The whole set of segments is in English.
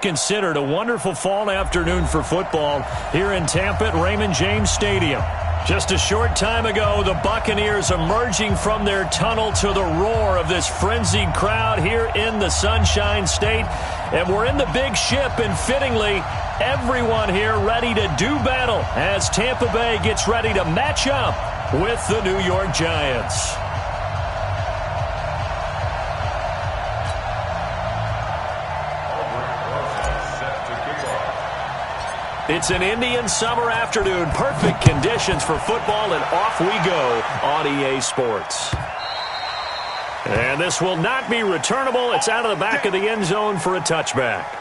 Considered a wonderful fall afternoon for football here in Tampa at Raymond James Stadium. Just a short time ago, the Buccaneers emerging from their tunnel to the roar of this frenzied crowd here in the Sunshine State. And we're in the big ship, and fittingly, everyone here ready to do battle as Tampa Bay gets ready to match up with the New York Giants. It's an Indian summer afternoon. Perfect conditions for football, and off we go on EA Sports. And this will not be returnable. It's out of the back of the end zone for a touchback.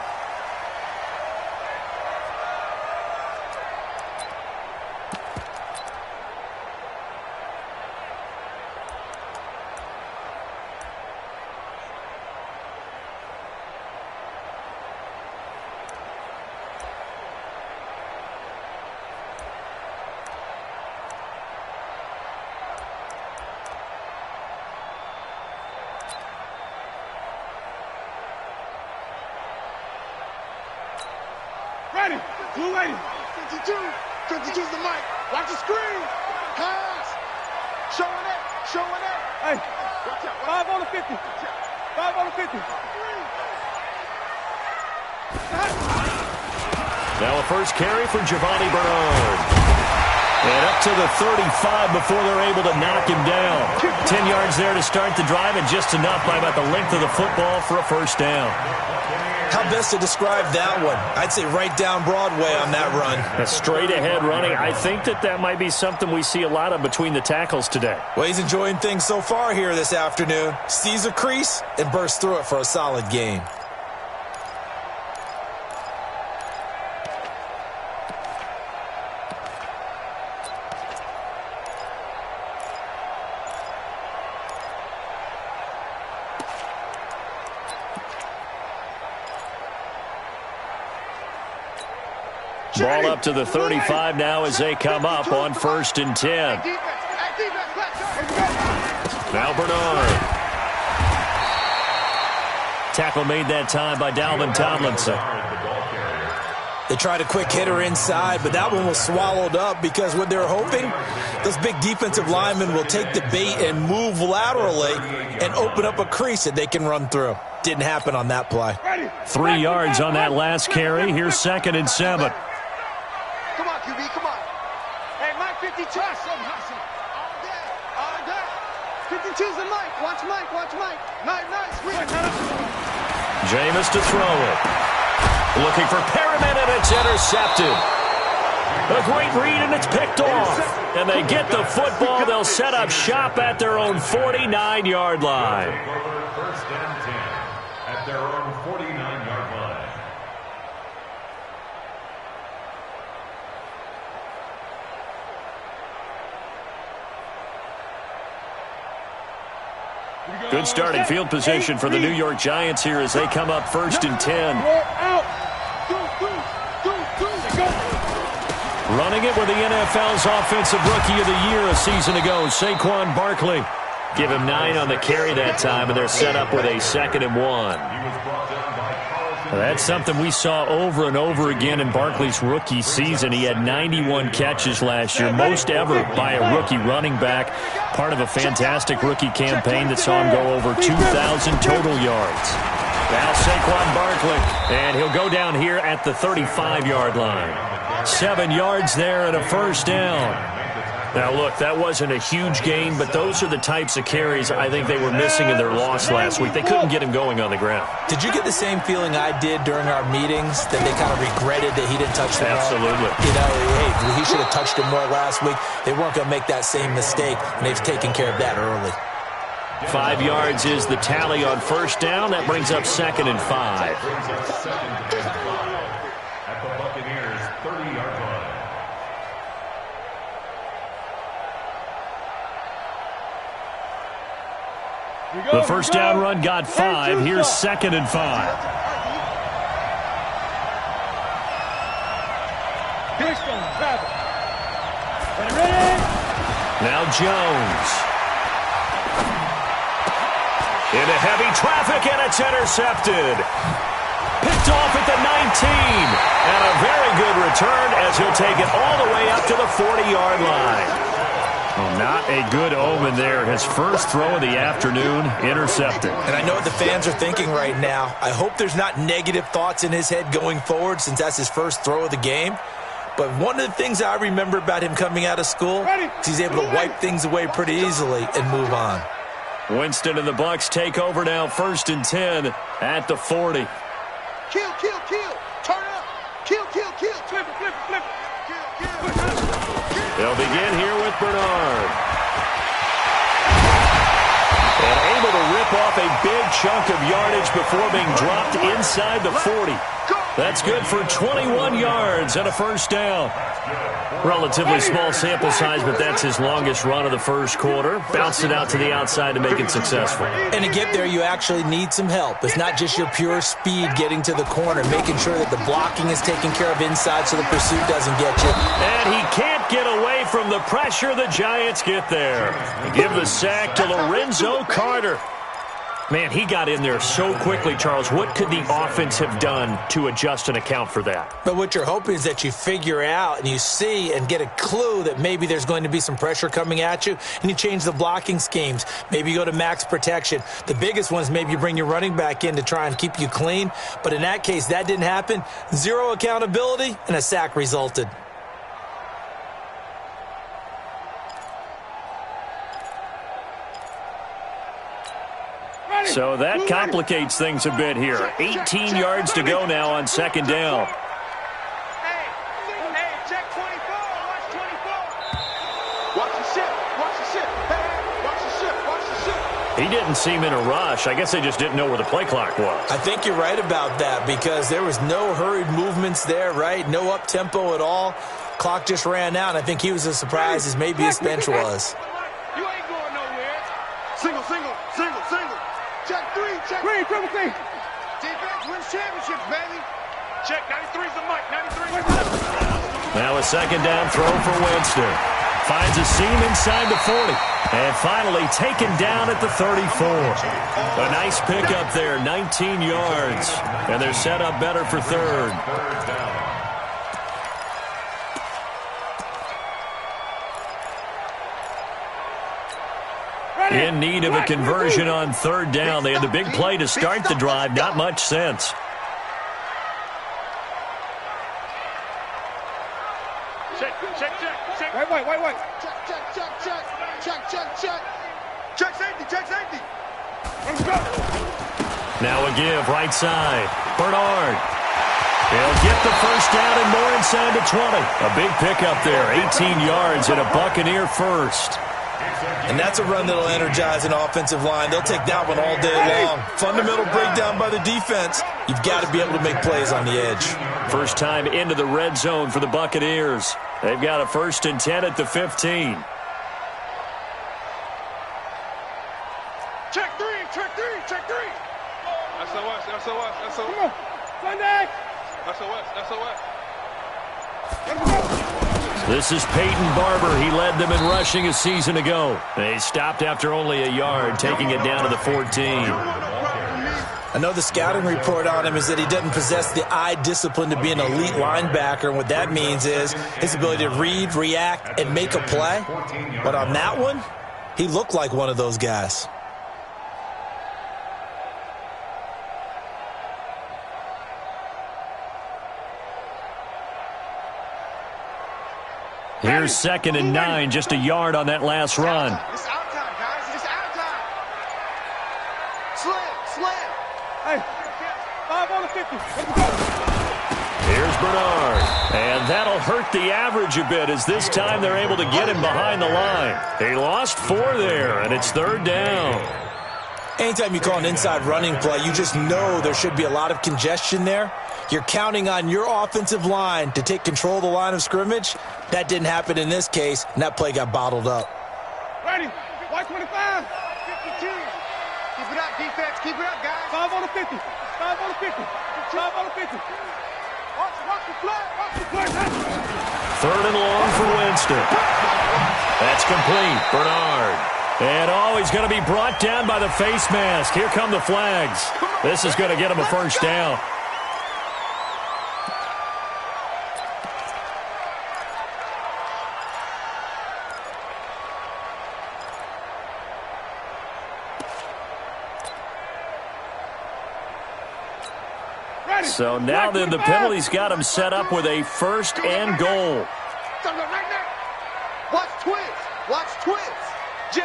Blue lady, 52, 52's the mic. Watch the screen. Pass. Showing it. Hey, watch out. 5 on the 50. 5 on the 50. Now a first carry for Giovanni Bernard. And up to the 35 before they're able to knock him down. 10 yards there to start the drive, and just enough by about the length of the football for a first down. How best to describe that one? I'd say right down Broadway on that run. A straight-ahead running. I think that might be something we see a lot of between the tackles today. Well, he's enjoying things so far here this afternoon. Sees a crease and bursts through it for a solid gain. Ball up to the 35 now as they come up on 1st and 10. Now Bernard. Tackle made that time by Dalvin Tomlinson. They tried a quick hitter inside, but that one was swallowed up because what they're hoping, those big defensive linemen will take the bait and move laterally and open up a crease that they can run through. Didn't happen on that play. 3 yards on that last carry. Here's 2nd and 7. Come on, QB, come on. Hey, Mike 52. Hustle. All day. 52's the Mike. Watch Mike. Nice. Jameis to throw it. Looking for Perriman, and it's intercepted. A great read, and it's picked off. And they get the football. They'll set up shop at their own 49-yard line. First and 10 at their own 49-yard line. Good starting field position for the New York Giants here as they come up 1st and 10. Running it with the NFL's Offensive Rookie of the Year a season ago, Saquon Barkley. Give him 9 on the carry that time, and they're set up with a 2nd and 1. That's something we saw over and over again in Barkley's rookie season. He had 91 catches last year, most ever by a rookie running back. Part of a fantastic rookie campaign that saw him go over 2,000 total yards. Now Saquon Barkley, and he'll go down here at the 35-yard line. 7 yards there and a first down. Now, look, that wasn't a huge gain, but those are the types of carries I think they were missing in their loss last week. They couldn't get him going on the ground. Did you get the same feeling I did during our meetings, that they kind of regretted that he didn't touch the ball? Absolutely. You know, hey, he should have touched him more last week. They weren't going to make that same mistake, and they've taken care of that early. 5 yards is the tally on first down. That brings up 2nd and 5. At the Buccaneers' 30-yard line. The first down run got 5. Here's 2nd and 5. Now Jones. Into heavy traffic, and it's intercepted. picked off at the 19. And a very good return as he'll take it all the way up to the 40-yard line. Well, not a good omen there. His first throw of the afternoon intercepted. And I know what the fans are thinking right now. I hope there's not negative thoughts in his head going forward since that's his first throw of the game. But one of the things I remember about him coming out of school is he's able to wipe things away pretty easily and move on. Winston and the Bucs take over now, 1st and 10 at the 40. Kill, kill, kill. Turn up. Kill, kill, kill. Flip it, flip it, flip it. Kill, kill. They'll begin here with Bernard. And able to rip off a big chunk of yardage before being dropped inside the 40. That's good for 21 yards and a first down. Relatively small sample size, but that's his longest run of the first quarter. Bounced it out to the outside to make it successful. And to get there, you actually need some help. It's not just your pure speed getting to the corner, making sure that the blocking is taken care of inside so the pursuit doesn't get you. And he can't get away from the pressure. The Giants get there. They give the sack to Lorenzo Carter. Man, he got in there so quickly, Charles. What could the offense have done to adjust and account for that? But what you're hoping is that you figure out and you see and get a clue that maybe there's going to be some pressure coming at you, and you change the blocking schemes. Maybe you go to max protection. The biggest one is maybe you bring your running back in to try and keep you clean. But in that case, that didn't happen. Zero accountability, and a sack resulted. So that complicates things a bit here. 18 yards to go now on 2nd down. Hey, check 24. Watch 24. Watch the ship. Watch the ship. Hey, watch the ship. Watch the ship. He didn't seem in a rush. I guess they just didn't know where the play clock was. I think you're right about that because there was no hurried movements there, right? No up-tempo at all. Clock just ran out. I think he was as surprised as maybe his bench was. You ain't going nowhere. Single, single, single, single. Check 3, check 3, triple T. Defense wins championships, baby. Check 93's the mic, 93. Now a 2nd down throw for Winston. Finds a seam inside the 40. And finally taken down at the 34. A nice pickup there, 19 yards. And they're set up better for 3rd. In need of a conversion on 3rd down. They had the big play to start the drive. Not much sense. Check. Wait. Check. Check safety. Let's go. Now a give, right side. Bernard. He'll get the first down and more inside the 20. A big pickup there, 18 yards and a Buccaneer first. And that's a run that'll energize an offensive line. They'll take that one all day long. Fundamental breakdown by the defense. You've got to be able to make plays on the edge. First time into the red zone for the Buccaneers. They've got a 1st and 10 at the 15. Check 3. SOS. Come on. Sunday. SOS. This is Peyton Barber. He led them in rushing a season ago. They stopped after only a yard, taking it down to the 14. I know the scouting report on him is that he doesn't possess the eye discipline to be an elite linebacker. And what that means is his ability to read, react, and make a play. But on that one, he looked like one of those guys. Here's 2nd and 9, just a yard on that last run. It's our time, guys. It's our time. Slam. Hey, 5 on the 50. Let's go. Here's Bernard. And that'll hurt the average a bit as this time they're able to get him behind the line. They lost 4 there, and it's 3rd down. Anytime you call an inside running play, you just know there should be a lot of congestion there. You're counting on your offensive line to take control of the line of scrimmage. That didn't happen in this case, and that play got bottled up. Ready. White 25. 52. Keep it up, defense. Keep it up, guys. 5 on the 50. 5 on the 50. 5 on the 50. Watch the play. 3rd and long for Winston. That's complete. Bernard. And he's going to be brought down by the face mask. Here come the flags. This is going to get him a first down. So now then, the penalty's got him set up with a 1st and goal. Watch twist. Watch twist. Jim.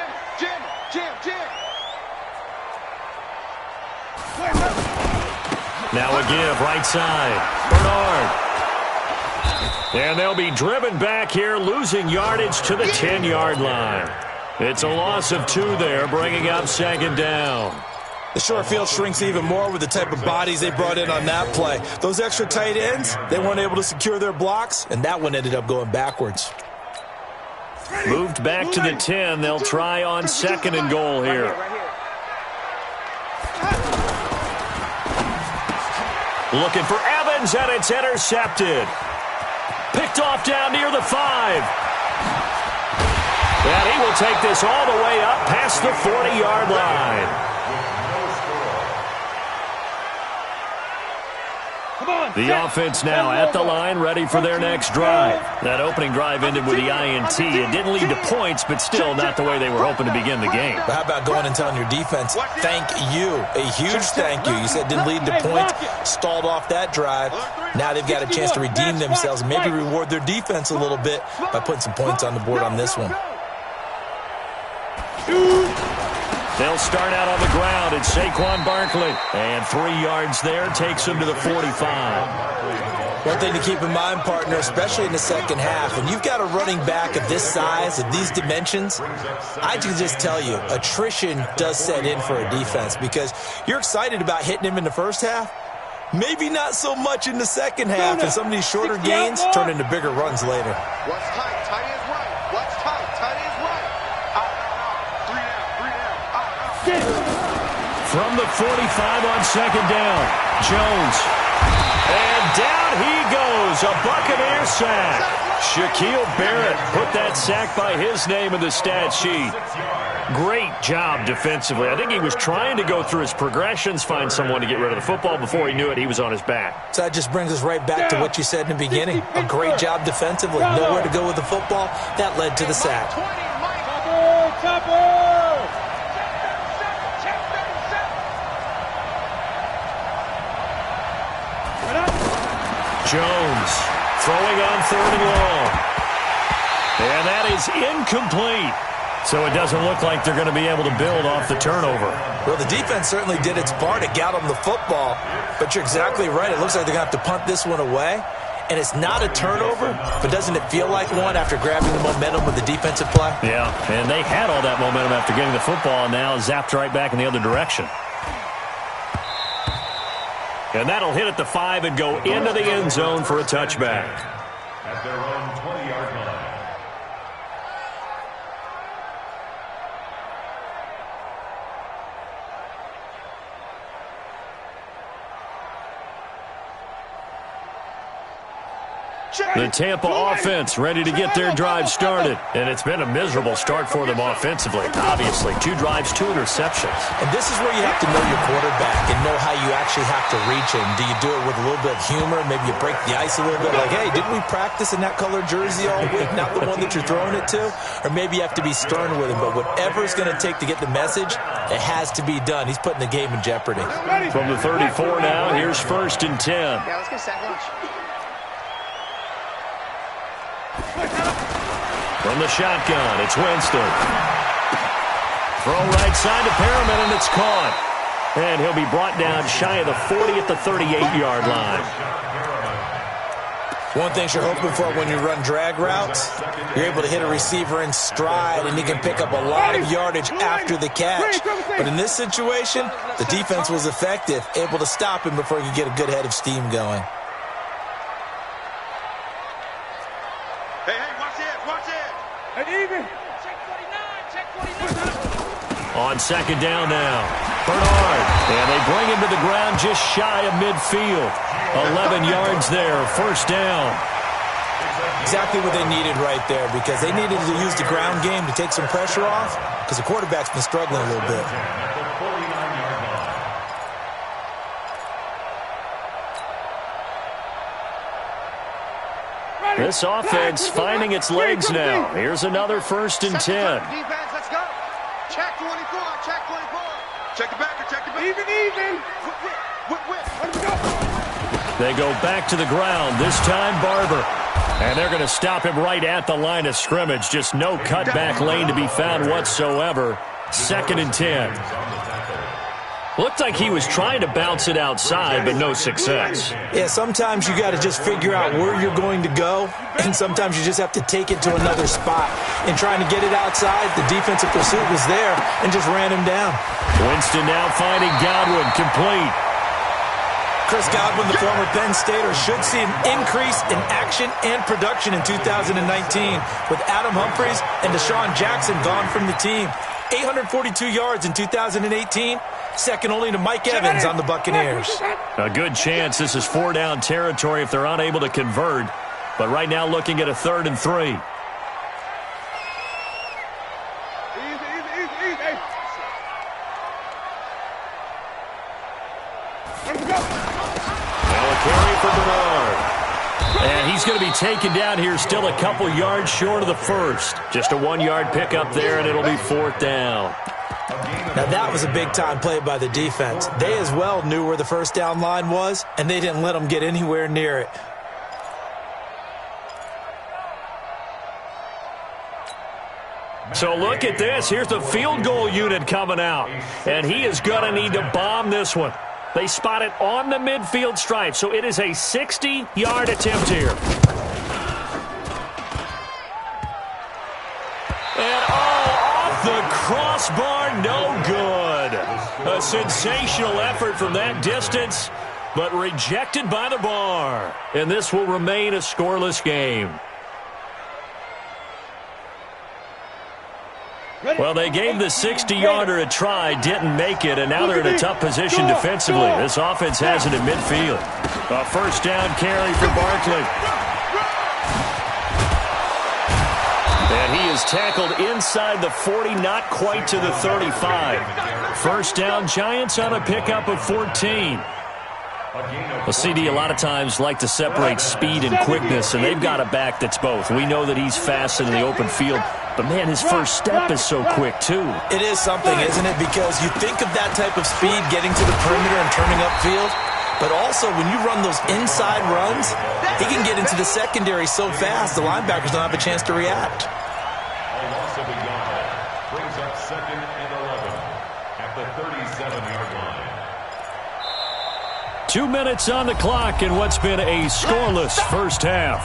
Now a give, right side. Bernard. And they'll be driven back here, losing yardage to the 10-yard line. It's a loss of 2 there, bringing up 2nd down. The short field shrinks even more with the type of bodies they brought in on that play. Those extra tight ends, they weren't able to secure their blocks, and that one ended up going backwards. Moved back to the 10. They'll try on 2nd and goal here. Looking for Evans, and it's intercepted. Picked off down near the 5. And he will take this all the way up past the 40-yard line. The offense now at the line, ready for their next drive. That opening drive ended with the INT. It didn't lead to points, but still not the way they were hoping to begin the game. But how about going and telling your defense, thank you, a huge thank you. You said it didn't lead to points, stalled off that drive. Now they've got a chance to redeem themselves and maybe reward their defense a little bit by putting some points on the board on this one. They'll start out on the ground. It's Saquon Barkley. And 3 yards there takes him to the 45. One thing to keep in mind, partner, especially in the second half, when you've got a running back of this size, of these dimensions, I can just tell you, attrition does set in for a defense because you're excited about hitting him in the first half. Maybe not so much in the second half, and some of these shorter gains turn into bigger runs later. What's tight? Tight is right. What's tight? Tight is right. From the 45 on 2nd down, Jones. And down he goes, a Buccaneer sack. Shaquille Barrett put that sack by his name in the stat sheet. Great job defensively. I think he was trying to go through his progressions, find someone to get rid of the football. Before he knew it, he was on his back. So that just brings us right back to what you said in the beginning. A great job defensively. Nowhere to go with the football. That led to the sack. Jones throwing on 3rd and long. And that is incomplete. So it doesn't look like they're going to be able to build off the turnover. Well, the defense certainly did its part to get them the football. But you're exactly right. It looks like they're going to have to punt this one away. And it's not a turnover, but doesn't it feel like one after grabbing the momentum with the defensive play? Yeah, and they had all that momentum after getting the football, and now zapped right back in the other direction. And that'll hit at the 5 and go into the end zone for a touchback. At their own 20-yard line. The Tampa offense ready to get their drive started. And it's been a miserable start for them offensively. Obviously, 2 drives, 2 interceptions. And this is where you have to know your quarterback and know how you actually have to reach him. Do you do it with a little bit of humor? Maybe you break the ice a little bit. Like, hey, didn't we practice in that colored jersey all week? Not the one that you're throwing it to? Or maybe you have to be stern with him. But whatever it's going to take to get the message, it has to be done. He's putting the game in jeopardy. From the 34 now, here's 1st and 10. Yeah, let's get sack lunch. From the shotgun, it's Winston. Throw right side to Perriman, and it's caught. And he'll be brought down shy of the 40 at the 38-yard line. One thing you're hoping for when you run drag routes, you're able to hit a receiver in stride, and he can pick up a lot of yardage after the catch. But in this situation, the defense was effective, able to stop him before he could get a good head of steam going. On 2nd down now, Bernard. And they bring him to the ground just shy of midfield. 11 yards there, 1st down. Exactly what they needed right there, because they needed to use the ground game to take some pressure off, because the quarterback's been struggling a little bit. This offense finding its legs now. Here's another 1st and 10. Defense, let's go. Check 24, check 24. Check the back, check the back. Even. Whip. Let him go. They go back to the ground, this time Barber. And they're going to stop him right at the line of scrimmage. Just no cutback lane to be found whatsoever. 2nd and 10. Looked like he was trying to bounce it outside, but no success. Yeah, sometimes you got to just figure out where you're going to go, and sometimes you just have to take it to another spot. In trying to get it outside, the defensive pursuit was there and just ran him down. Winston now finding Godwin, complete. Chris Godwin, the former Penn Stater, should see an increase in action and production in 2019 with Adam Humphries and Deshaun Jackson gone from the team. 842 yards in 2018, second only to Mike Evans on the Buccaneers. A good chance this is 4-down territory if they're unable to convert. But right now looking at a 3rd and 3. Now a carry for Bernard. And he's going to be taken down here still a couple yards short of the first. Just a 1-yard pickup there, and it'll be 4th down. Now that was a big-time play by the defense. They as well knew where the first down line was, and they didn't let them get anywhere near it. So look at this. Here's the field goal unit coming out. And he is going to need to bomb this one. They spot it on the midfield stripe, so it is a 60-yard attempt here. And off the crossbar, no good. A sensational effort from that distance, but rejected by the bar. And this will remain a scoreless game. Well, they gave the 60-yarder a try, didn't make it, and now they're in a tough position defensively. This offense has it in midfield. A 1st down carry for Barkley. And he is tackled inside the 40, not quite to the 35. 1st down, Giants on a pickup of 14. Well, CD, a lot of times like to separate speed and quickness, and they've got a back that's both. We know that he's fast in the open field, but, man, his first step is so quick, too. It is something, isn't it? Because you think of that type of speed getting to the perimeter and turning upfield, but also when you run those inside runs, he can get into the secondary so fast the linebackers don't have a chance to react. A loss of a yard brings up 2nd and 11 at the 37-yard line. 2 minutes on the clock in what's been a scoreless first half.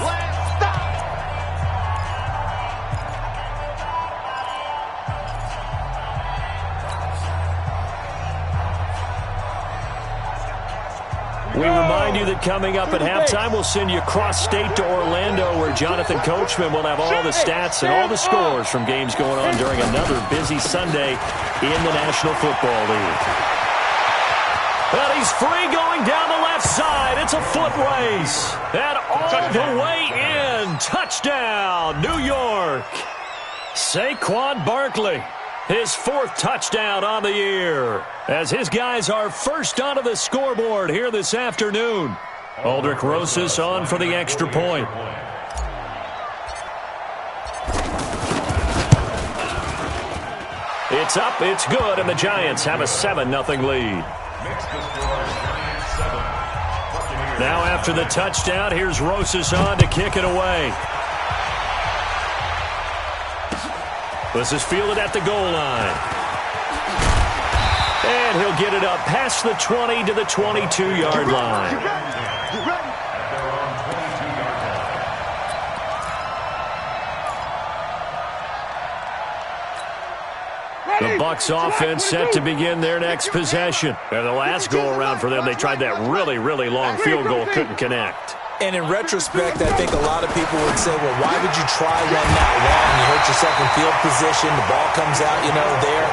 We remind you that coming up at halftime, we'll send you cross-state to Orlando, where Jonathan Coachman will have all the stats and all the scores from games going on during another busy Sunday in the National Football League. Well, he's free going down the left side. It's a foot race. And all the way in. Touchdown, New York. Saquon Barkley. His 4th touchdown on the year, as his guys are first onto the scoreboard here this afternoon. Aldrich Rosas on for the extra point. It's up, it's good, and the Giants have a 7-0 lead. Now after the touchdown, here's Rosas on to kick it away. This is fielded at the goal line. And he'll get it up past the 20 to the 22-yard line. The Bucs offense set to begin their next possession. And the last go-around for them, they tried that really, really long field goal, couldn't connect. And in retrospect, I think a lot of people would say, well, why would you try one that long? You hurt yourself in field position. The ball comes out, there.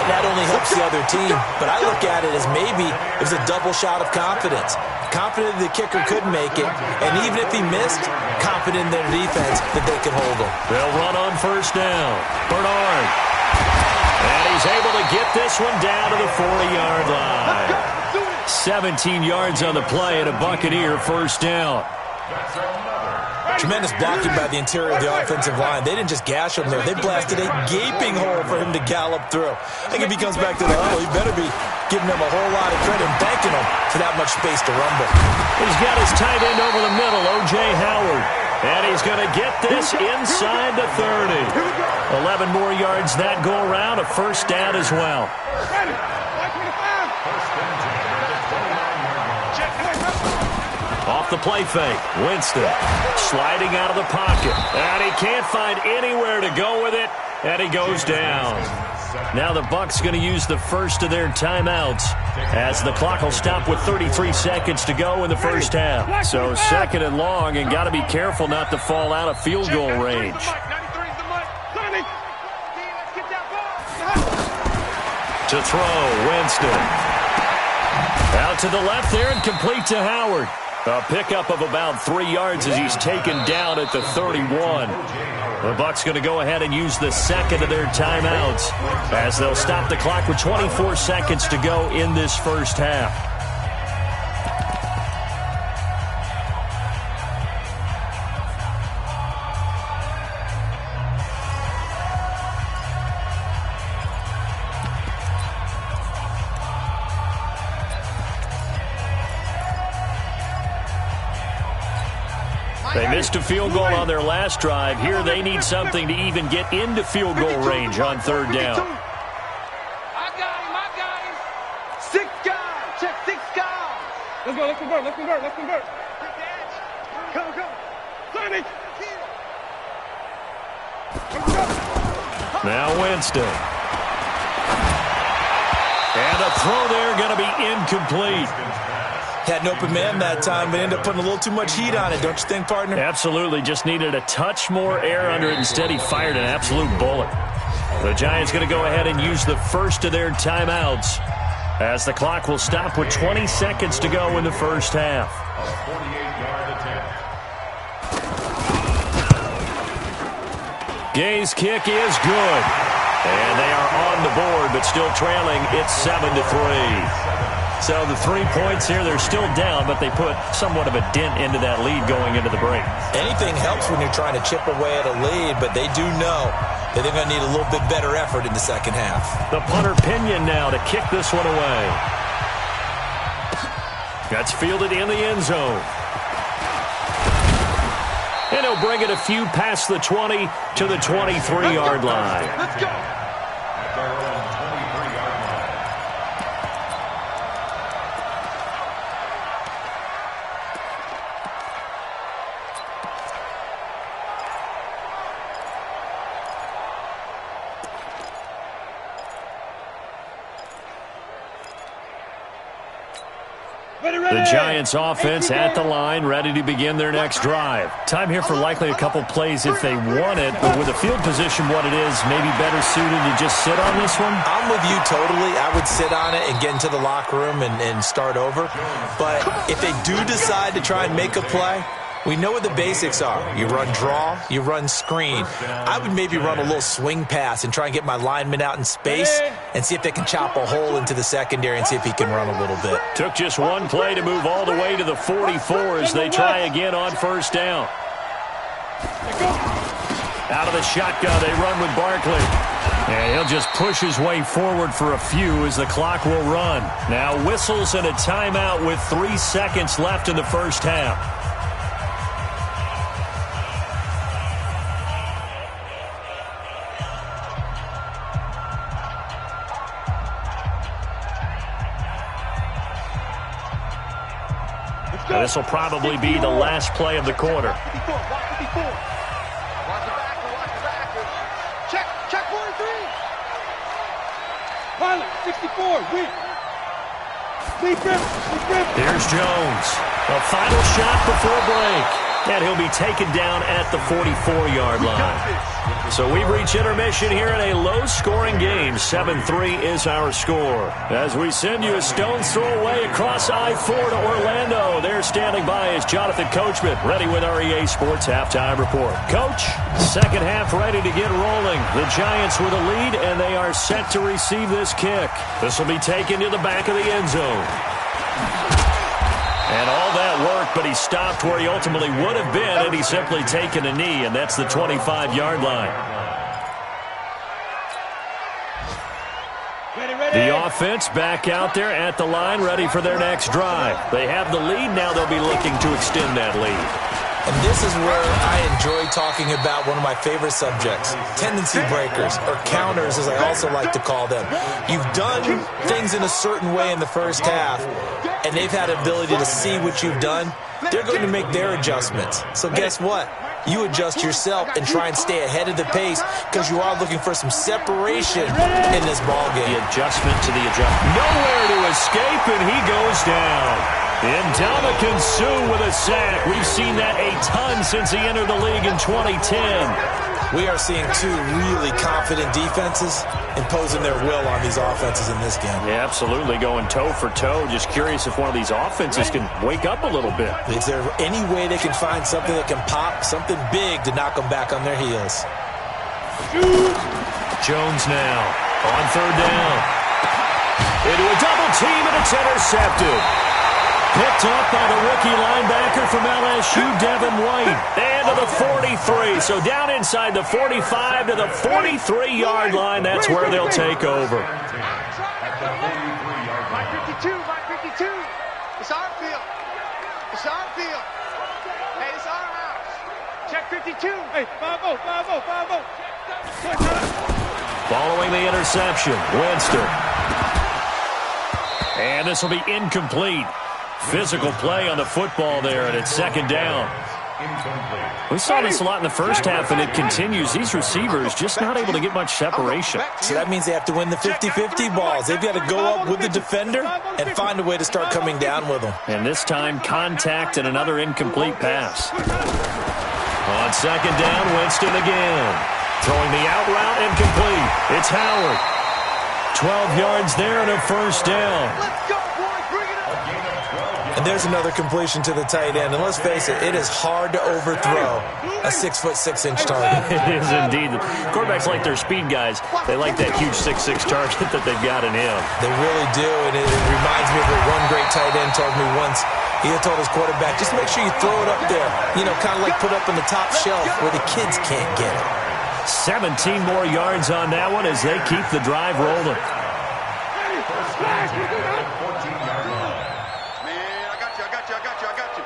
That only helps the other team. But I look at it as maybe it was a double shot of confidence. Confident the kicker could make it. And even if he missed, confident in their defense that they could hold him. They'll run on 1st down. Bernard. And he's able to get this one down to the 40-yard line. 17 yards on the play and a Buccaneer 1st down. That's another Tremendous blocking by the interior of the offensive line. They didn't just gash him there. They blasted a gaping hole for him to gallop through. I think if he comes back to the huddle, he better be giving them a whole lot of credit and thanking them for that much space to rumble. He's got his tight end over the middle, O.J. Howard. And he's going to get this inside the 30. 11 more yards that go around, a first down as well. Off the play fake, Winston sliding out of the pocket. And he can't find anywhere to go with it, and he goes down. Now the Bucs going to use the first of their timeouts as the clock will stop with 33 seconds to go in the first half. So second and long, and got to be careful not to fall out of field goal range. To throw, Winston. Out to the left there and complete to Howard. A pickup of about 3 yards as he's taken down at the 31. The Bucs going to go ahead and use the second of their timeouts as they'll stop the clock with 24 seconds to go in this first half. They missed a field goal on their last drive. Here they need something to even get into field goal range on third down. I got him. 6 guys. Check 6 guys. Let's go. Let's convert. Go. Sonny. Now Winston. And a throw there going to be incomplete. Had an open man that time, but ended up putting a little too much heat on it, don't you think, partner? Absolutely. Just needed a touch more air under it. Instead, he fired an absolute bullet. The Giants going to go ahead and use the first of their timeouts as the clock will stop with 20 seconds to go in the first half. A 48-yard attempt. Gay's kick is good. And they are on the board, but still trailing. It's 7-3. So the 3 points here, they're still down, but they put somewhat of a dent into that lead going into the break. Anything helps when you're trying to chip away at a lead, but they do know that they're going to need a little bit better effort in the second half. The punter Pinion now to kick this one away. That's fielded in the end zone. And he'll bring it a few past the 20 to the 23-yard line. Let's go. At their own 23-yard line. The Giants offense at the line, ready to begin their next drive. Time here for likely a couple plays if they want it, but with the field position what it is, maybe better suited to just sit on this one? I'm with you totally. I would sit on it and get into the locker room and start over. But if they do decide to try and make a play, we know what the basics are. You run draw, you run screen. I would maybe run a little swing pass and try and get my lineman out in space and see if they can chop a hole into the secondary and see if he can run a little bit. Took just one play to move all the way to the 44 as they try again on first down. Out of the shotgun, they run with Barkley. And he'll just push his way forward for a few as the clock will run. Now whistles and a timeout with 3 seconds left in the first half. This will probably be the last play of the quarter. Watch the backer. Check 43. Pilot, 64, Here's Jones. A final shot before break. And he'll be taken down at the 44-yard line. So we've reached intermission here in a low-scoring game. 7-3 is our score. As we send you a stone's throw away across I-4 to Orlando. There standing by is Jonathan Coachman, ready with our EA Sports Halftime Report. Coach, second half ready to get rolling. The Giants with a lead, and they are set to receive this kick. This will be taken to the back of the end zone. And all that work, but he stopped where he ultimately would have been had he simply taken a knee, and that's the 25-yard line. The offense back out there at the line, ready for their next drive. They have the lead. Now they'll be looking to extend that lead. And this is where I enjoy talking about one of my favorite subjects, tendency breakers, or counters as I also like to call them. You've done things in a certain way in the first half, and they've had ability to see what you've done. They're going to make their adjustments. So guess what? You adjust yourself and try and stay ahead of the pace because you are looking for some separation in this ballgame. The adjustment to the adjustment. Nowhere to escape, and he goes down. Ndamukong Suh with a sack. We've seen that a ton since he entered the league in 2010. We are seeing two really confident defenses imposing their will on these offenses in this game. Yeah, absolutely, going toe for toe. Just curious if one of these offenses can wake up a little bit. Is there any way they can find something that can pop, something big to knock them back on their heels? Jones now on third down. Into a double team, and it's intercepted. Picked up by the rookie linebacker from LSU, Devin White. And to the 43. So down inside the 45 to the 43-yard line. That's where they'll take over. My 52, my 52. It's our field. It's our field. Hey, it's our house. Check 52. Hey, 5-0, 5-0, 5-0. Following the interception, Winston. And this will be incomplete. Physical play on the football there, and it's second down. We saw this a lot in the first half, and it continues. These receivers just not able to get much separation. So that means they have to win the 50-50 balls. They've got to go up with the defender and find a way to start coming down with them. And this time, contact and another incomplete pass. On second down, Winston again. Throwing the out route, incomplete. It's Howard. 12 yards there and a first down. Let's go, boys. Bring it up. And there's another completion to the tight end. And let's face it, it is hard to overthrow a 6'6" target. It is indeed. Quarterbacks like their speed guys. They like that huge 6'6" target that they've got in him. They really do. And it reminds me of what one great tight end told me once. He had told his quarterback, just make sure you throw it up there. You know, kind of like put up on the top shelf where the kids can't get it. 17 more yards on that one as they keep the drive rolling. Man, I got you.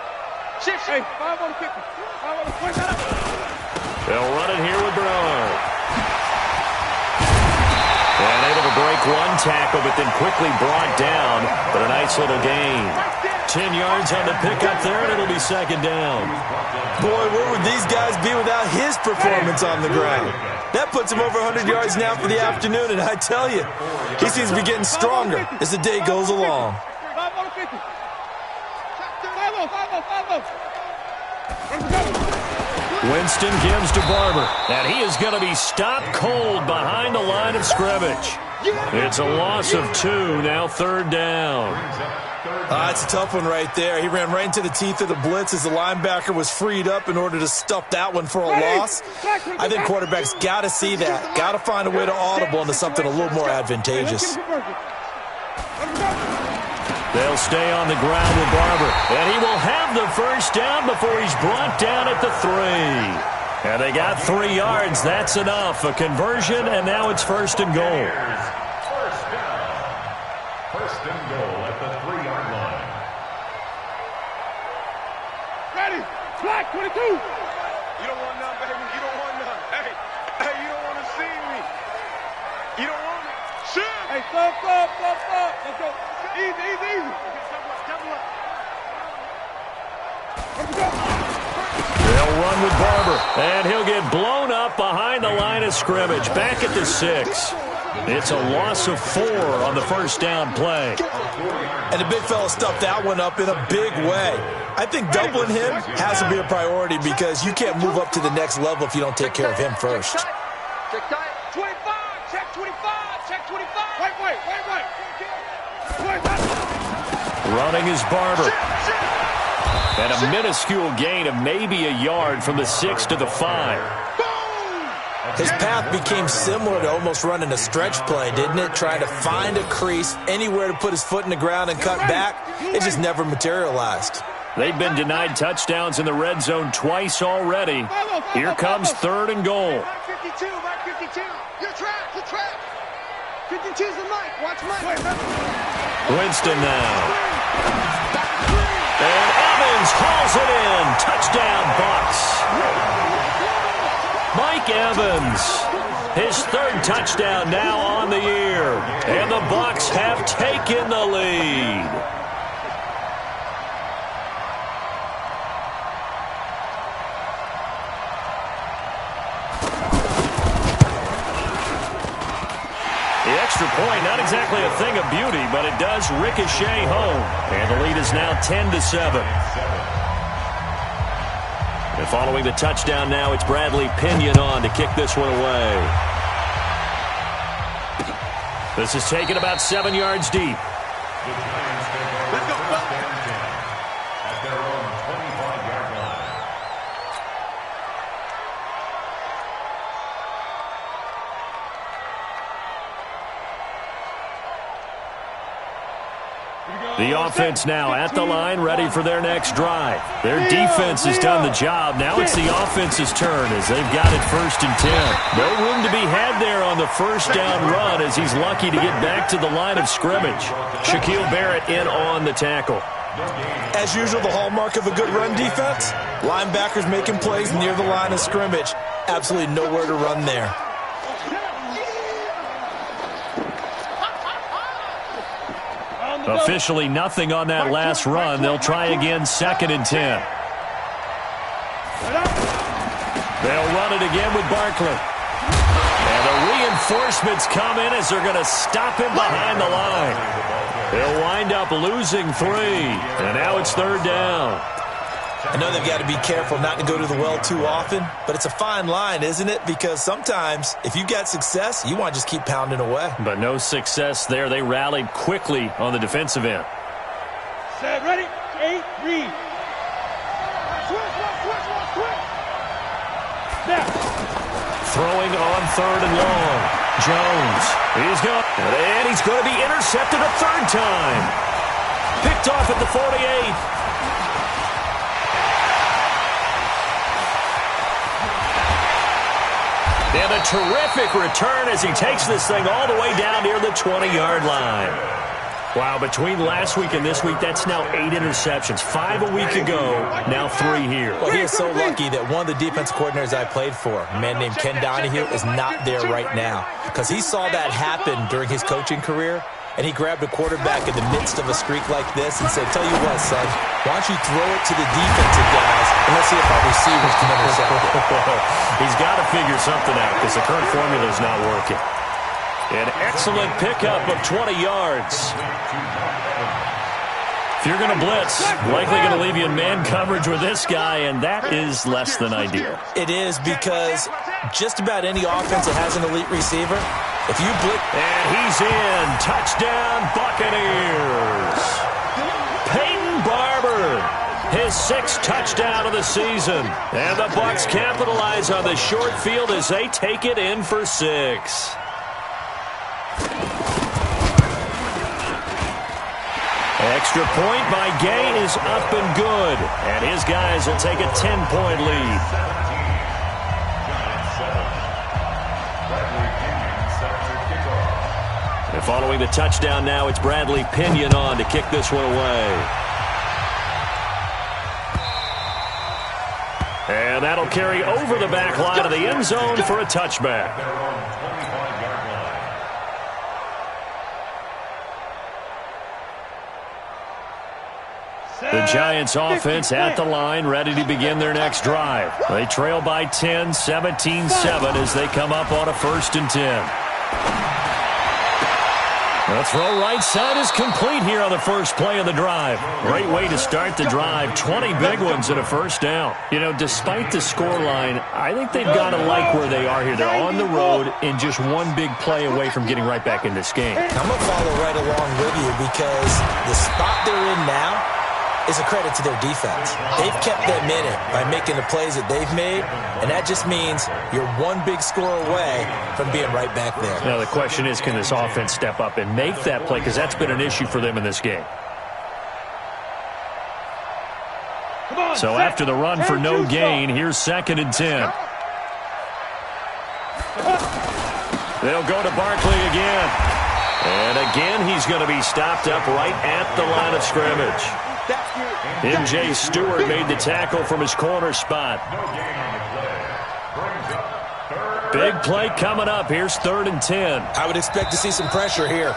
Shift. Hey, 5 on the 50. 5 on the 20. They'll run it here with Bernard. And able to break one tackle, but then quickly brought down. But a nice little gain. 10 yards on the pickup there, and it'll be second down. Boy, where would these guys be without his performance on the ground? That puts him over 100 yards now for the afternoon, and I tell you, he seems to be getting stronger as the day goes along. Winston gives to Barber, and he is going to be stopped cold behind the line of scrimmage. It's a loss of 2, now third down. It's a tough one right there. He ran right into the teeth of the blitz as the linebacker was freed up in order to stuff that one for a loss. I think quarterbacks got to see that. Got to find a way to audible into something a little more advantageous. They'll stay on the ground with Barber, and he will have the first down before he's brought down at the 3. And they got 3 yards. That's enough. A conversion, and now it's first and goal. First and goal at the 3-yard line. Ready. Flag 22. You don't want none, baby. You don't want none. Hey, you don't want to see me. You don't want it. Shoot. Hey, stop. Let's go. Easy. Double up. Let's go. They'll run with Barber, and he'll get blown up behind the line of scrimmage. Back at the 6. It's a loss of 4 on the first down play. And the big fella stuffed that one up in a big way. I think doubling him has to be a priority because you can't move up to the next level if you don't take care of him first. Check tight. 25. Check 25. Check 25. Wait. Running is Barber. And a minuscule gain of maybe a yard from the 6 to the 5. His path became similar to almost running a stretch play, didn't it? Trying to find a crease, anywhere to put his foot in the ground and cut back. It just never materialized. They've been denied touchdowns in the red zone twice already. Here comes 3rd and goal. Mike 52, Mike 52. You're trapped, you're trapped. 52's the Mike, watch Mike. Winston now. And Evans hauls it in. Touchdown, Bucs. Mike Evans, his 3rd touchdown now on the year. And the Bucs have taken the lead. The extra point, not exactly a thing of beauty, but it does ricochet home. And the lead is now 10-7. And following the touchdown now, it's Bradley Pinion on to kick this one away. This is taken about 7 yards deep. Let's go, Bucs. At their own 25-yard line. The offense now at the line, ready for their next drive. Their defense has done the job. Now it's the offense's turn as they've got it 1st and 10. No room to be had there on the 1st down run as he's lucky to get back to the line of scrimmage. Shaquille Barrett in on the tackle. As usual, the hallmark of a good run defense, linebackers making plays near the line of scrimmage. Absolutely nowhere to run there. Officially nothing on that last run. They'll try again 2nd and 10. They'll run it again with Barkley. And the reinforcements come in as they're going to stop him behind the line. They'll wind up losing 3. And now it's 3rd down. I know they've got to be careful not to go to the well too often, but it's a fine line, isn't it? Because sometimes if you've got success, you want to just keep pounding away. But no success there. They rallied quickly on the defensive end. Set, ready, 8, read. Switch. Now. Throwing on 3rd and long. Jones. He's going. And he's going to be intercepted a 3rd time. Picked off at the 48. And a terrific return as he takes this thing all the way down near the 20-yard line. Wow, between last week and this week, that's now 8 interceptions. 5 a week ago, now 3 here. Well, he is so lucky that one of the defense coordinators I played for, a man named Ken Donahue, is not there right now. Because he saw that happen during his coaching career, and he grabbed a quarterback in the midst of a streak like this and said, tell you what, son, why don't you throw it to the defensive guys and let's see if our receivers can intercept it. He's got to figure something out because the current formula is not working. An excellent pickup of 20 yards. If you're going to blitz, likely going to leave you in man coverage with this guy, and that is less than ideal. It is because just about any offense that has an elite receiver, if you blitz... And he's in. Touchdown, Buccaneers. Peyton Barber, his 6th touchdown of the season. And the Bucs capitalize on the short field as they take it in for 6. Extra point by Gay is up and good. And his guys will take a 10-point lead. And following the touchdown now, it's Bradley Pinion on to kick this one away. And that'll carry over the back line of the end zone for a touchback. The Giants offense at the line, ready to begin their next drive. They trail by 10, 17-7 as they come up on a 1st and 10. The throw right side is complete here on the first play of the drive. Great way to start the drive. 20 big ones and a 1st down. You know, despite the scoreline, I think they've got to like where they are here. They're on the road and just one big play away from getting right back in this game. I'm going to follow right along with you because the spot they're in now, is a credit to their defense. They've kept them in it by making the plays that they've made, and that just means you're one big score away from being right back there. Now the question is, can this offense step up and make that play, because that's been an issue for them in this game. So after the run for no gain, here's 2nd and 10. They'll go to Barkley again. And again, he's going to be stopped up right at the line of scrimmage. M.J. Stewart made the tackle from his corner spot. Big play coming up. Here's 3rd and 10. I would expect to see some pressure here.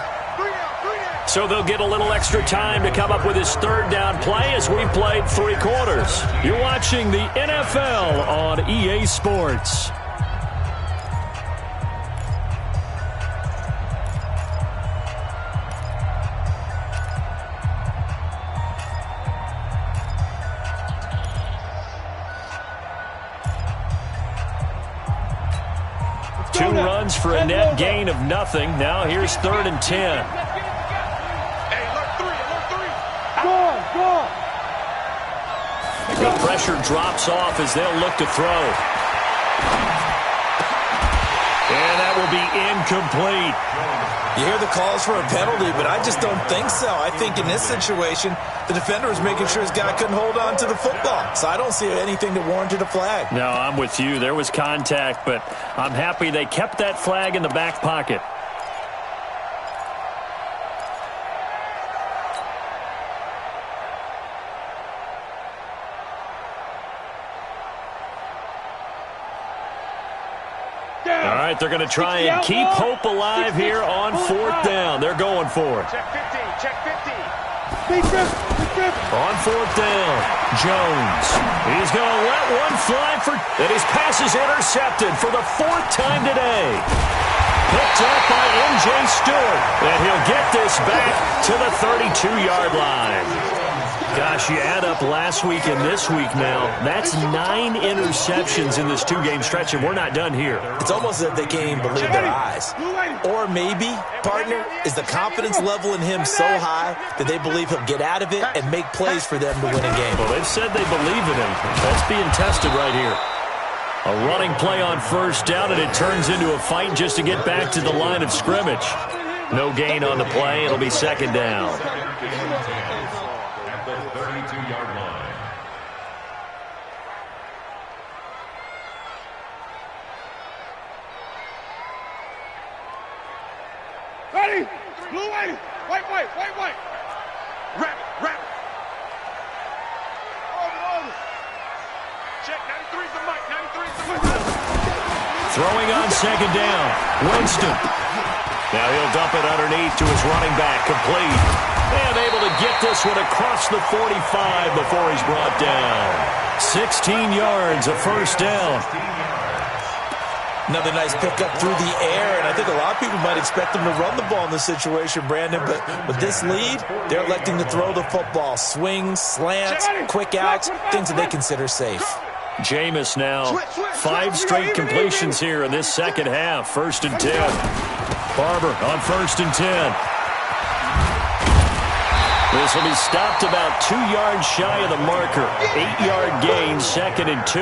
So they'll get a little extra time to come up with his 3rd down play as we've played 3 quarters. You're watching the NFL on EA Sports. Two runs for a net gain of nothing. Now here's 3rd and 10. The pressure drops off as they'll look to throw. And that will be incomplete. You hear the calls for a penalty, but I just don't think so. I think in this situation, the defender was making sure his guy couldn't hold on to the football. So I don't see anything that warranted a flag. No, I'm with you. There was contact, but I'm happy they kept that flag in the back pocket. All right, they're going to try and keep hope alive here on 4th down. They're going for it. Check 50, check 50. On 4th down, Jones. He's going to let one fly and his pass is intercepted for the 4th time today. Picked up by M.J. Stewart, and he'll get this back to the 32-yard line. Gosh, you add up last week and this week now, that's 9 interceptions in this 2-game stretch, and we're not done here. It's almost as if they can't even believe their eyes. Or maybe, partner, is the confidence level in him so high that they believe he'll get out of it and make plays for them to win a game. Well, they've said they believe in him. That's being tested right here. A running play on 1st down, and it turns into a fight just to get back to the line of scrimmage. No gain on the play. It'll be 2nd down. At the 32-yard line. Ready? Blue, white. White. Rap. Over. Check, 93's the mic, 93's the mic. Throwing on 2nd down, Winston. Now he'll dump it underneath to his running back, complete. And able to get this one across the 45 before he's brought down. 16 yards, a 1st down. Another nice pickup through the air, and I think a lot of people might expect them to run the ball in this situation, Brandon, but with this lead, they're electing to throw the football. Swings, slants, quick outs, things that they consider safe. Jameis now, 5 straight completions here in this 2nd half. 1st and 10. Barber on 1st and 10. This will be stopped about 2 yards shy of the marker. 8-yard gain, 2nd and 2.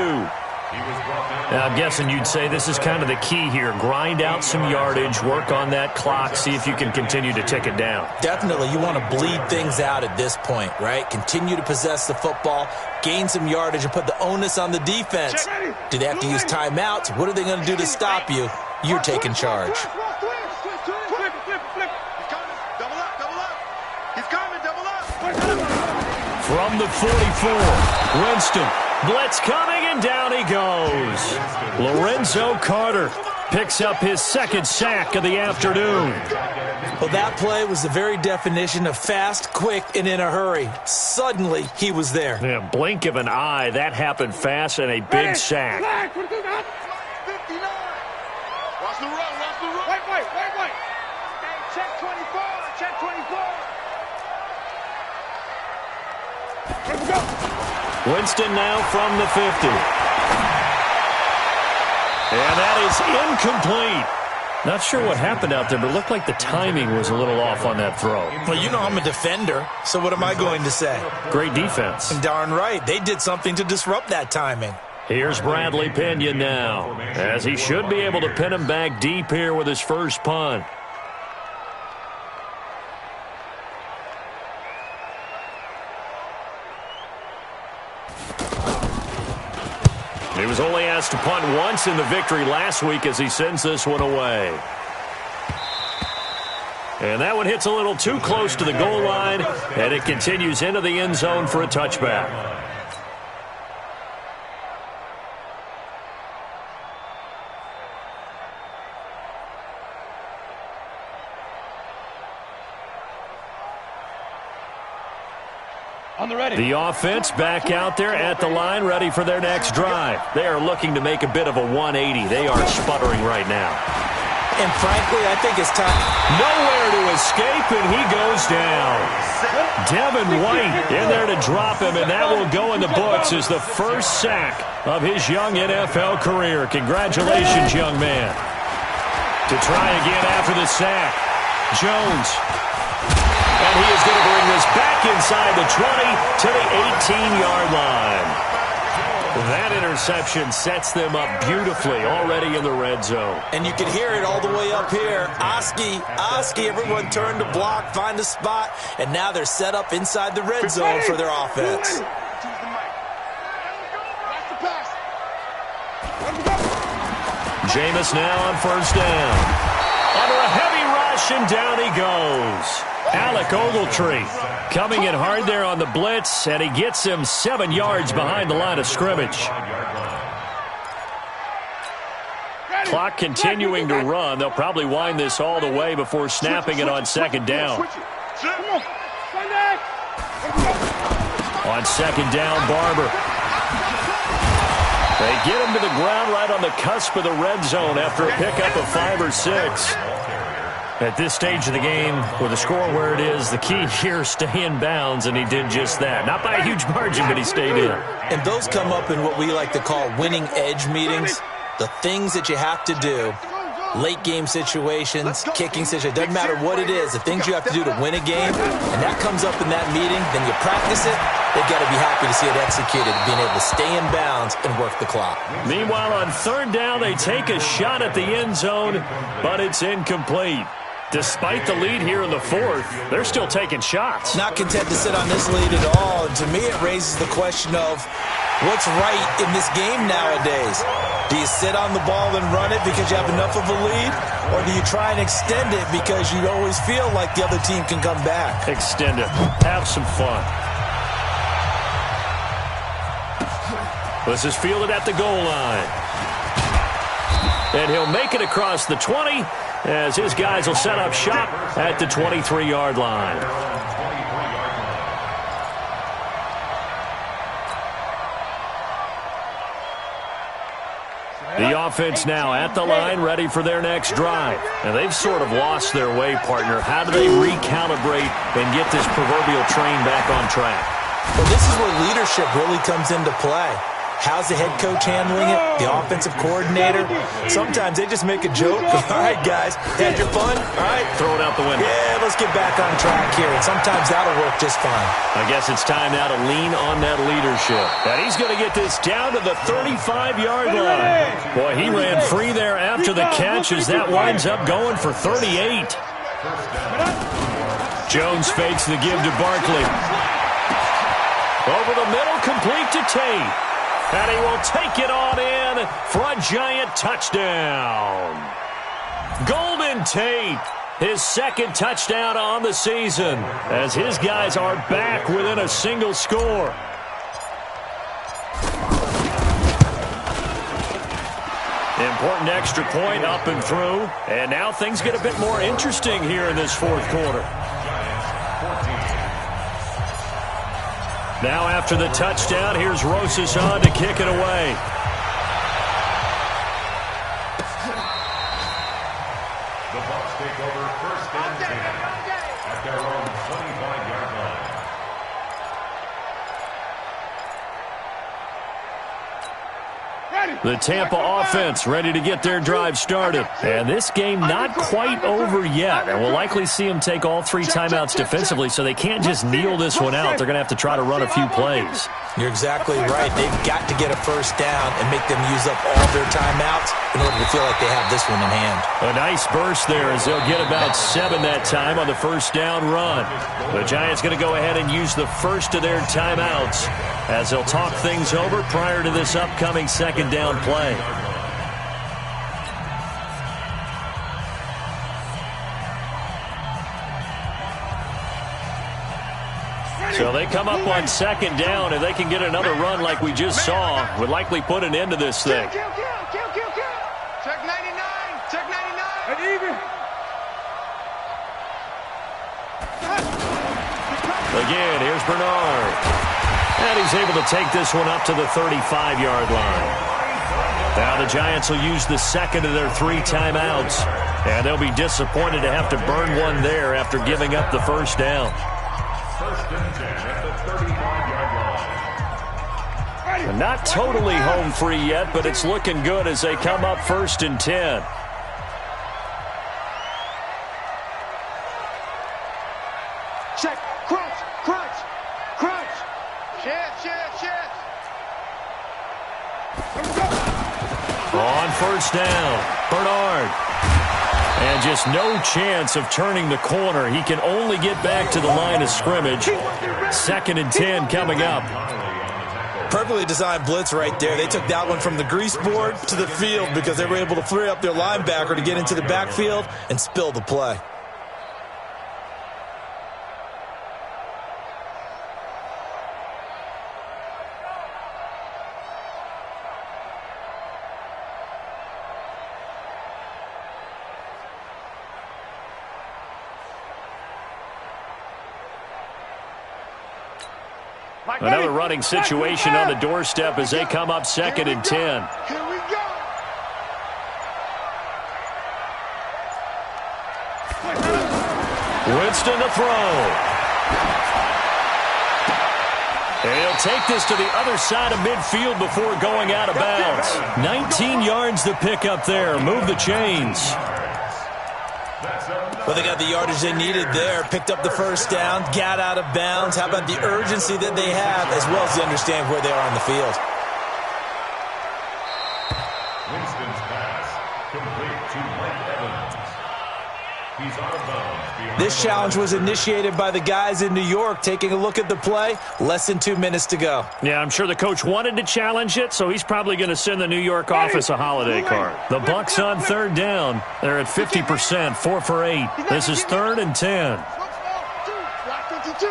Now, I'm guessing you'd say this is kind of the key here. Grind out some yardage, work on that clock, see if you can continue to tick it down. Definitely. You want to bleed things out at this point, right? Continue to possess the football, gain some yardage, and put the onus on the defense. Do they have to use timeouts? What are they going to do to stop you? You're taking charge. From the 44, Winston. Blitz coming, and down he goes. Lorenzo Carter picks up his 2nd sack of the afternoon. Well, that play was the very definition of fast, quick, and in a hurry. Suddenly, he was there. Yeah, blink of an eye, that happened fast, and a big sack. Watch the run. White. Hey, check 24. Let's go. Winston now from the 50. And that is incomplete. Not sure what happened out there, but it looked like the timing was a little off on that throw. Well, you know I'm a defender, so what am I going to say? Great defense. And darn right, they did something to disrupt that timing. Here's Bradley Pinion now, as he should be able to pin him back deep here with his first punt. He was only asked to punt once in the victory last week as he sends this one away. And that one hits a little too close to the goal line, and it continues into the end zone for a touchback. The offense back out there at the line, ready for their next drive. They are looking to make a bit of a 180. They are sputtering right now. And frankly, I think it's time. Nowhere to escape, and he goes down. Devin White in there to drop him, and that will go in the books as the first sack of his young NFL career. Congratulations, young man. To try again after the sack, Jones. And he is going to bring this back inside the 20 to the 18-yard line. That interception sets them up beautifully already in the red zone. And you can hear it all the way up here. Oski, everyone turned to block, find a spot, and now they're set up inside the red zone for their offense. Jameis now on first down. Under a heavy rush, and down he goes. Alec Ogletree coming in hard there on the blitz, and he gets him 7 yards behind the line of scrimmage. Clock continuing to run. They'll probably wind this all the way before snapping it on second down. On second down, Barber. They get him to the ground right on the cusp of the red zone after a pickup of 5 or 6. At this stage of the game, with the score where it is, the key here is stay in bounds, and he did just that. Not by a huge margin, but he stayed in. And those come up in what we like to call winning edge meetings. The things that you have to do, late game situations, kicking situations, doesn't matter what it is, the things you have to do to win a game, and that comes up in that meeting, then you practice it, they've got to be happy to see it executed, being able to stay in bounds and work the clock. Meanwhile, on third down, they take a shot at the end zone, but it's incomplete. Despite the lead here in the fourth, they're still taking shots. Not content to sit on this lead at all. And to me, it raises the question of what's right in this game nowadays. Do you sit on the ball and run it because you have enough of a lead? Or do you try and extend it because you always feel like the other team can come back? Extend it. Have some fun. This is fielded at the goal line. And he'll make it across the 20 as his guys will set up shop at the 23-yard line. The offense now at the line, ready for their next drive. And they've sort of lost their way, partner. How do they recalibrate and get this proverbial train back on track? Well, this is where leadership really comes into play. How's the head coach handling it? The offensive coordinator? Sometimes they just make a joke. All right, guys, had your fun? All right. Throw it out the window. Yeah, let's get back on track here. And sometimes that'll work just fine. I guess it's time now to lean on that leadership. And he's going to get this down to the 35-yard line. Boy, he ran free there after the catch as that winds up going for 38. Jones fakes the give to Barkley. Over the middle, complete to Tate. And he will take it on in for a giant touchdown. Golden Tate, his second touchdown on the season, as his guys are back within a single score. Important extra point up and through. And now things get a bit more interesting here in this fourth quarter. Now after the touchdown, here's Rosas on to kick it away. The Bucs take over first and 10 at their own 25-yard line. The Tampa offense ready to get their drive started. And this game not quite over yet. And we'll likely see them take all 3 timeouts defensively, so they can't just kneel this one out. They're going to have to try to run a few plays. You're exactly right. They've got to get a first down and make them use up all their timeouts in order to feel like they have this one in hand. A nice burst there as they'll get about 7 that time on the first down run. The Giants going to go ahead and use the first of their timeouts as they'll talk things over prior to this upcoming second down play. So they come up on second down. If they can get another run like we just saw, would likely put an end to this thing. Check 99. Check 99. And even. Again, here's Bernard. And he's able to take this one up to the 35-yard line. Now the Giants will use the second of their 3 timeouts. And they'll be disappointed to have to burn one there after giving up the first down. First and 10 at the 35-yard line. And not totally home free yet, but it's looking good as they come up first and 10. Check. Crunch. Crunch. Crunch. Shift. On first down, Bernard. And just no chance of turning the corner. He can only get back to the line of scrimmage. Second and 10 coming up. Perfectly designed blitz right there. They took that one from the grease board to the field because they were able to free up their linebacker to get into the backfield and spill the play. Another running situation on the doorstep as they come up second and 10. Here we go. Winston to throw. And he'll take this to the other side of midfield before going out of bounds. 19 yards to pick up there. Move the chains. Well, they got the yardage they needed there, picked up the first down, got out of bounds. How about the urgency that they have as well as they understand where they are on the field? Winston's pass complete to Mike Evans. He's out of bounds. This challenge was initiated by the guys in New York. Taking a look at the play, less than 2 minutes to go. Yeah, I'm sure the coach wanted to challenge it, so he's probably going to send the New York office a holiday card. The Bucs on third down. They're at 50%, 4 for 8. This is third and 10. Block 52.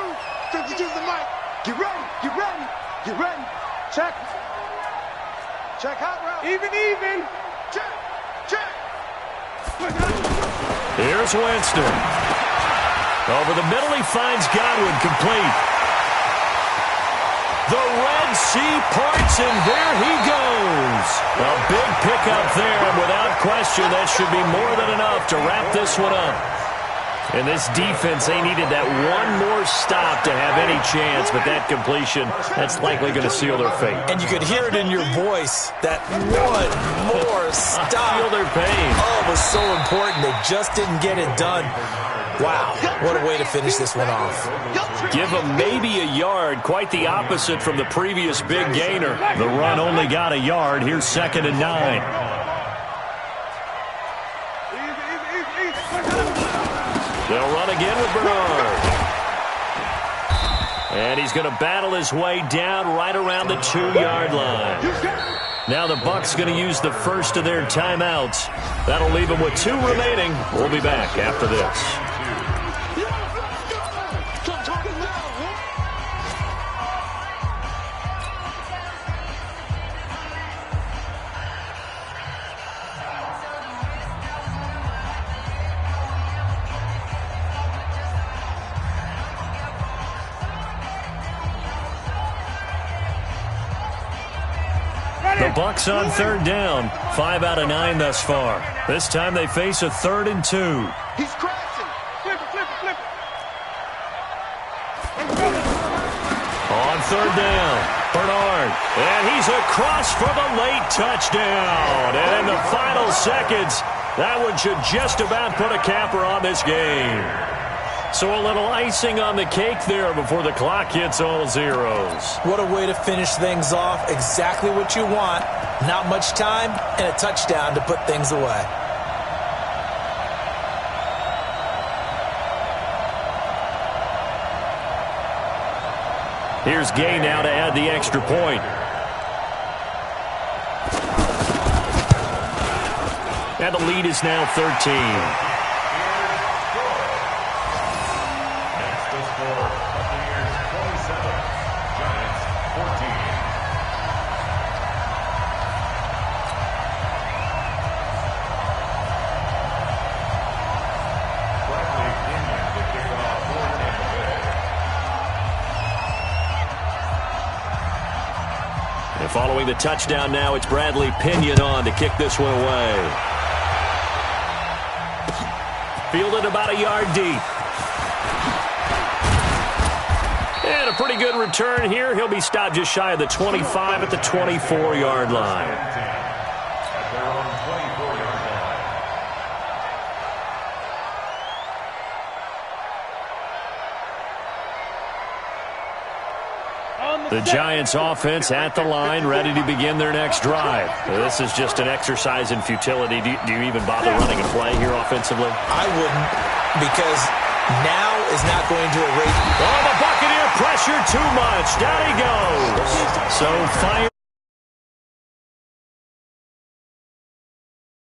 52's the mic. Get ready. Get ready. Get ready. Check. Check hot route. Even. Check. Here's Winston. Over the middle, he finds Godwin complete. The Red Sea parts, and there he goes. A big pickup there, and without question, that should be more than enough to wrap this one up. And this defense, they needed that one more stop to have any chance, but that completion, that's likely going to seal their fate. And you could hear it in your voice, that one more stop. Feel their pain. Oh, it was so important. They just didn't get it done. Wow, what a way to finish this one off. Give them maybe a yard, quite the opposite from the previous big gainer. The run only got a yard. Here's second and 9. They'll run again with Bernard. And he's going to battle his way down right around the 2-yard line. Now the Bucs going to use the first of their timeouts. That'll leave them with 2 remaining. We'll be back after this. The Bucs on third down. 5 out of 9 thus far. This time they face a 3rd and 2. He's crashing. Flip it. On third down. Bernard, and he's across for the late touchdown. And in the final seconds, that one should just about put a capper on this game. So a little icing on the cake there before the clock hits all zeros. What a way to finish things off. Exactly what you want. Not much time and a touchdown to put things away. Here's Gay now to add the extra point. And the lead is now 13. Following the touchdown now, it's Bradley Pinion on to kick this one away. Fielded about a yard deep. And a pretty good return here. He'll be stopped just shy of the 25 at the 24-yard line. The Giants offense at the line, ready to begin their next drive. This is just an exercise in futility. Do you even bother running a play here offensively? I wouldn't, because now is not going to erase. Oh, the Buccaneer pressure too much. Down he goes. So fire.